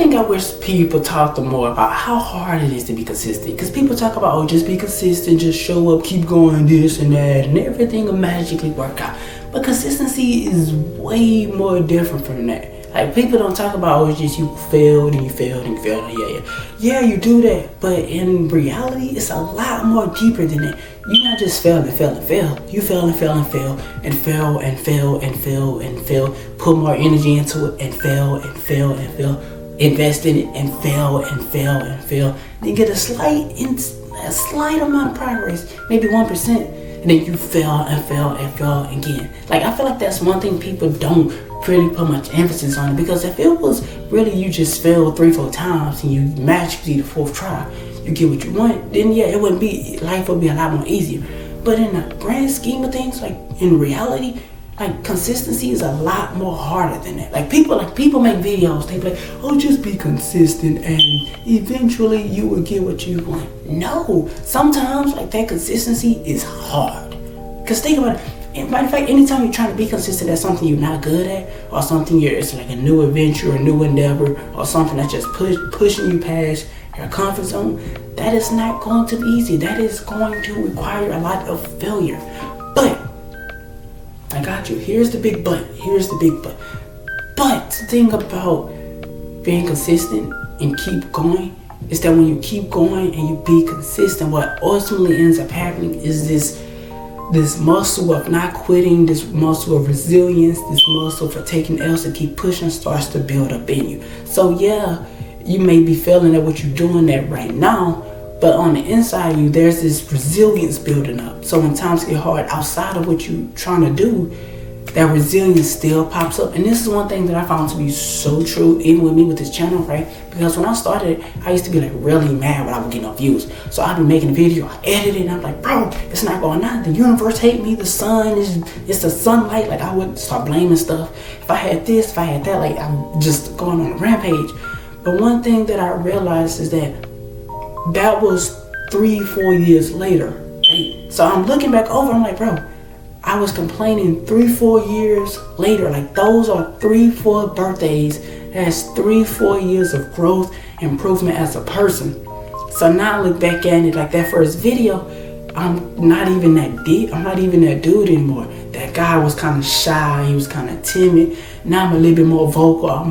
thing I wish people talked more about how hard it is to be consistent. Because people talk about, oh, just be consistent, just show up, keep going, this and that, and everything will magically work out. But consistency is way more different from that. Like, people don't talk about, oh, it's just you failed and you failed and you failed. Yeah, you do that. But in reality, it's a lot more deeper than that. You're not just fail and fail and fail. You fail and fail and fail and fail and fail and fail and fail. Put more energy into it and fail and fail and fail. Invest in it and fail and fail and fail. Then get a slight amount of progress, maybe 1%. And then you fail and fail and fail again. Like, I feel like that's one thing people don't really put much emphasis on it, because if it was really you just failed 3-4 times and you magically the 4th try, you get what you want, then yeah, life would be a lot more easier. But in the grand scheme of things, like in reality, like consistency is a lot more harder than that. Like people make videos, they be like, oh, just be consistent and eventually you will get what you want. No, sometimes like that consistency is hard. Cause think about it. Matter of fact, anytime you're trying to be consistent at something you're not good at, or something it's like a new adventure, a new endeavor, or something that's just pushing you past your comfort zone, that is not going to be easy. That is going to require a lot of failure. But I got you. Here's the big but. But the thing about being consistent and keep going is that when you keep going and you be consistent, what ultimately ends up happening is this muscle of not quitting, this muscle of resilience, this muscle for taking L's to keep pushing starts to build up in you. So yeah, you may be failing at what you're doing at right now, but on the inside of you, there's this resilience building up. So when times get hard outside of what you're trying to do, that resilience still pops up. And this is one thing that I found to be so true, even with me with this channel, right? Because when I started, I used to be like really mad when I would get no views. So I'd be making a video, I edit it, and I'm like, bro, it's not going on. The universe hate me, the sun, it's the sunlight. Like, I would start blaming stuff. If I had this, if I had that, like, I'm just going on a rampage. But one thing that I realized is that was 3-4 years later, right? So I'm looking back over, I'm like, bro, I was complaining 3-4 years later. Like, those are 3-4 birthdays. That's 3-4 years of growth, improvement as a person. So now I look back at it, like that first video, I'm not even that deep. I'm not even that dude anymore. That guy was kind of shy. He was kind of timid. Now I'm a little bit more vocal. I'm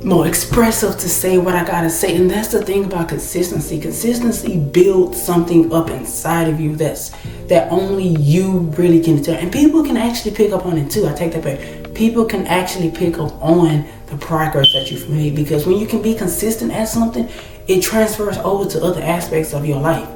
more expressive to say what I gotta say. And that's the thing about consistency. Consistency builds something up inside of you that only you really can tell. And people can actually pick up on it too. I take that back. People can actually pick up on the progress that you've made, because when you can be consistent at something, it transfers over to other aspects of your life.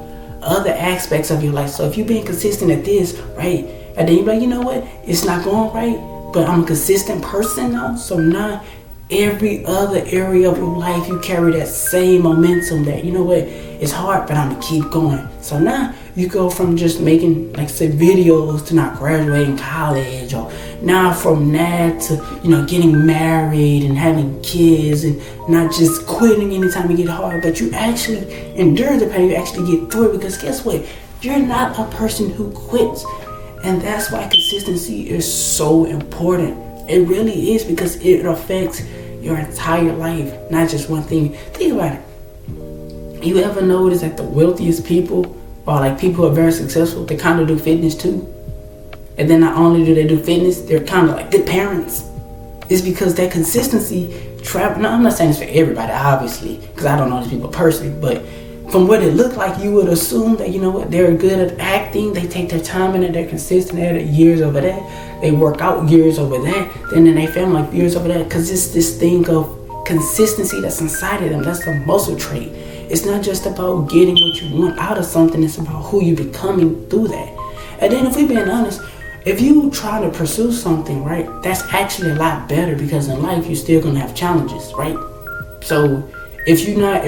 So if you're being consistent at this, right, and then you're like, you know what, it's not going right, but I'm a consistent person now. So now every other area of your life, you carry that same momentum that, you know what, it's hard, but I'm gonna keep going. So now you go from just making, like, say, videos to not graduating college, or now from that to, you know, getting married and having kids, and not just quitting anytime you get hard, but you actually endure the pain, you actually get through it. Because guess what, you're not a person who quits. And that's why consistency is so important. It really is, because it affects your entire life, not just one thing. Think about it. You ever notice that the wealthiest people, or like people who are very successful, they kind of do fitness too? And then not only do they do fitness, they're kind of like good parents. It's because that consistency no, I'm not saying this for everybody, obviously, because I don't know these people personally, but from what it looked like, you would assume that, you know what, they're good at acting, they take their time in it, they're consistent at it, years over that, they work out years over that, then in their family, like years over that, because it's this thing of consistency that's inside of them. That's a muscle trait. It's not just about getting what you want out of something, it's about who you're becoming through that. And then if we're being honest, if you try to pursue something, right, that's actually a lot better, because in life you're still gonna have challenges, right? So if you're not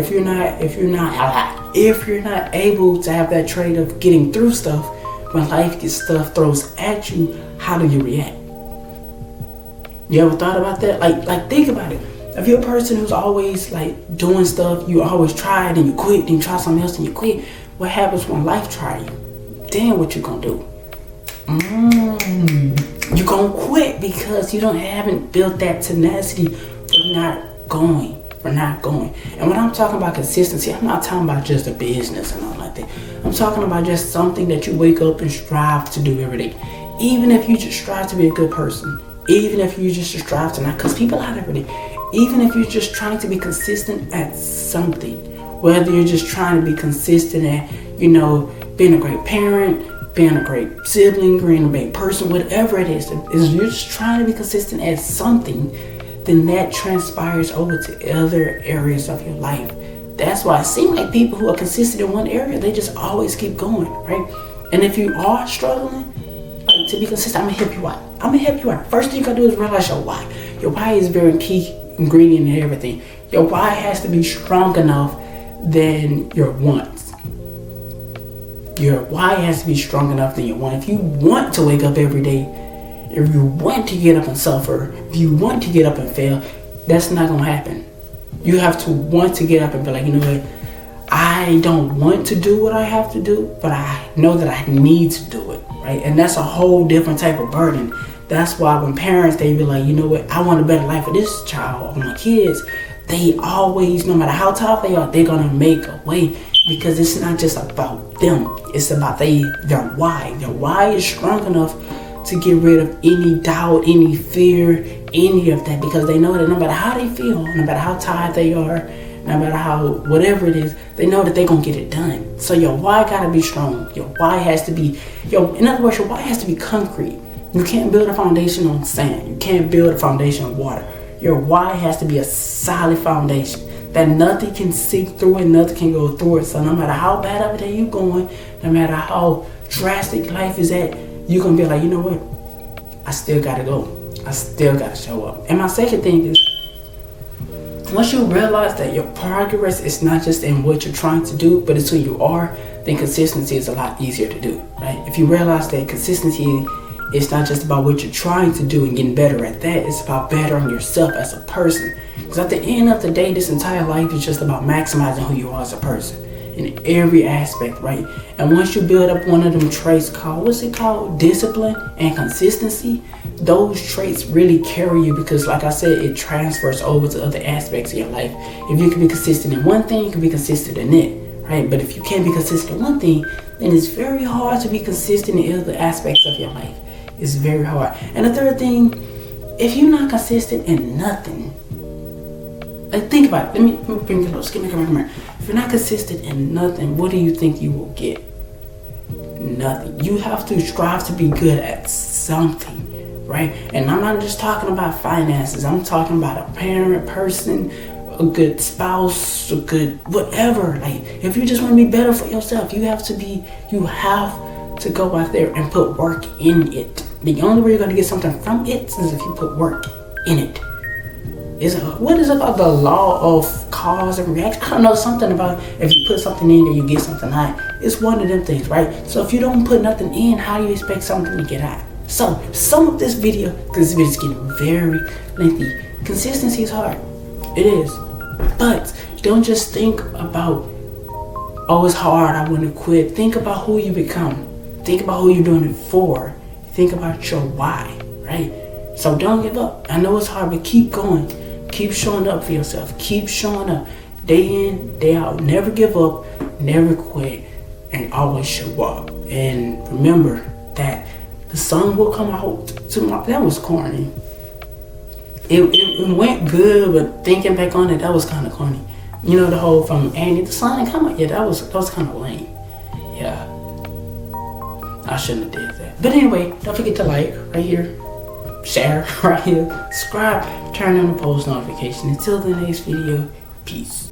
able to have that trait of getting through stuff, when life gets stuff throws at you, how do you react? You ever thought about that? Like think about it. If you're a person who's always like doing stuff, you always try it and you quit, then you try something else and you quit, what happens when life try you? Then what you gonna do? You gonna quit, because you haven't built that tenacity for not going. And when I'm talking about consistency, I'm not talking about just a business and all like that. I'm talking about just something that you wake up and strive to do every day. Even if you just strive to be a good person, even if you just strive to not, because people out there every day, even if you're just trying to be consistent at something, whether you're just trying to be consistent at, being a great parent, being a great sibling, being a great person, whatever it is you're just trying to be consistent at something, then that transpires over to other areas of your life. That's why it seems like people who are consistent in one area, they just always keep going, right? And if you are struggling to be consistent, I'm gonna help you out. First thing you gotta do is realize your why. Your why is a very key ingredient in everything. Your why has to be strong enough than your wants. Your why has to be strong enough than your want. If you want to wake up every day, if you want to get up and suffer, if you want to get up and fail, that's not gonna happen. You have to want to get up and be like, what? I don't want to do what I have to do, but I know that I need to do it, right? And that's a whole different type of burden. That's why when parents, they be like, what? I want a better life for this child or my kids. They always, no matter how tough they are, they're gonna make a way, because it's not just about them. It's about their why. Their why is strong enough to get rid of any doubt, any fear, any of that, because they know that no matter how they feel, no matter how tired they are, no matter how, whatever it is, they know that they're going to get it done. So your why got to be strong. Your why has to be, in other words, your why has to be concrete. You can't build a foundation on sand. You can't build a foundation on water. Your why has to be a solid foundation that nothing can seep through it, nothing can go through it. So no matter how bad of a day you're going, no matter how drastic life is at, you're going to be like, what? I still got to go. I still got to show up. And my second thing is, once you realize that your progress is not just in what you're trying to do, but it's who you are, then consistency is a lot easier to do, right? If you realize that consistency is not just about what you're trying to do and getting better at that, it's about bettering yourself as a person. Because at the end of the day, this entire life is just about maximizing who you are as a person in every aspect, right? And once you build up one of them traits called, discipline and consistency, those traits really carry you, because like I said, it transfers over to other aspects of your life. If you can be consistent in one thing, you can be consistent in it, right? But if you can't be consistent in one thing, then it's very hard to be consistent in other aspects of your life. It's very hard. And the third thing, if you're not consistent in nothing, like think about it. Let me bring it close. Come here. If you're not consistent in nothing, what do you think you will get? Nothing. You have to strive to be good at something, right? And I'm not just talking about finances. I'm talking about a parent, person, a good spouse, a good whatever. Like, if you just want to be better for yourself, you have to go out there and put work in it. The only way you're going to get something from it is if you put work in it. What is it about the law of cause and reaction? I don't know, something about if you put something in there, you get something out. It's one of them things, right? So if you don't put nothing in, how do you expect something to get out? So some of this video, because this video is getting very lengthy, consistency is hard. It is. But don't just think about, oh, it's hard, I want to quit. Think about who you become. Think about who you're doing it for. Think about your why, right? So don't give up. I know it's hard, but keep going. Keep showing up for yourself. Keep showing up day in, day out. Never give up, never quit, and always show up. And remember that the sun will come out tomorrow. That was corny. It went good, but thinking back on it, that was kind of corny. The whole from Andy, the sun didn't come out. Yeah, that was kind of lame. Yeah. I shouldn't have did that. But anyway, don't forget to like right here, share right here, subscribe, turn on the post notification. Until the next video, peace.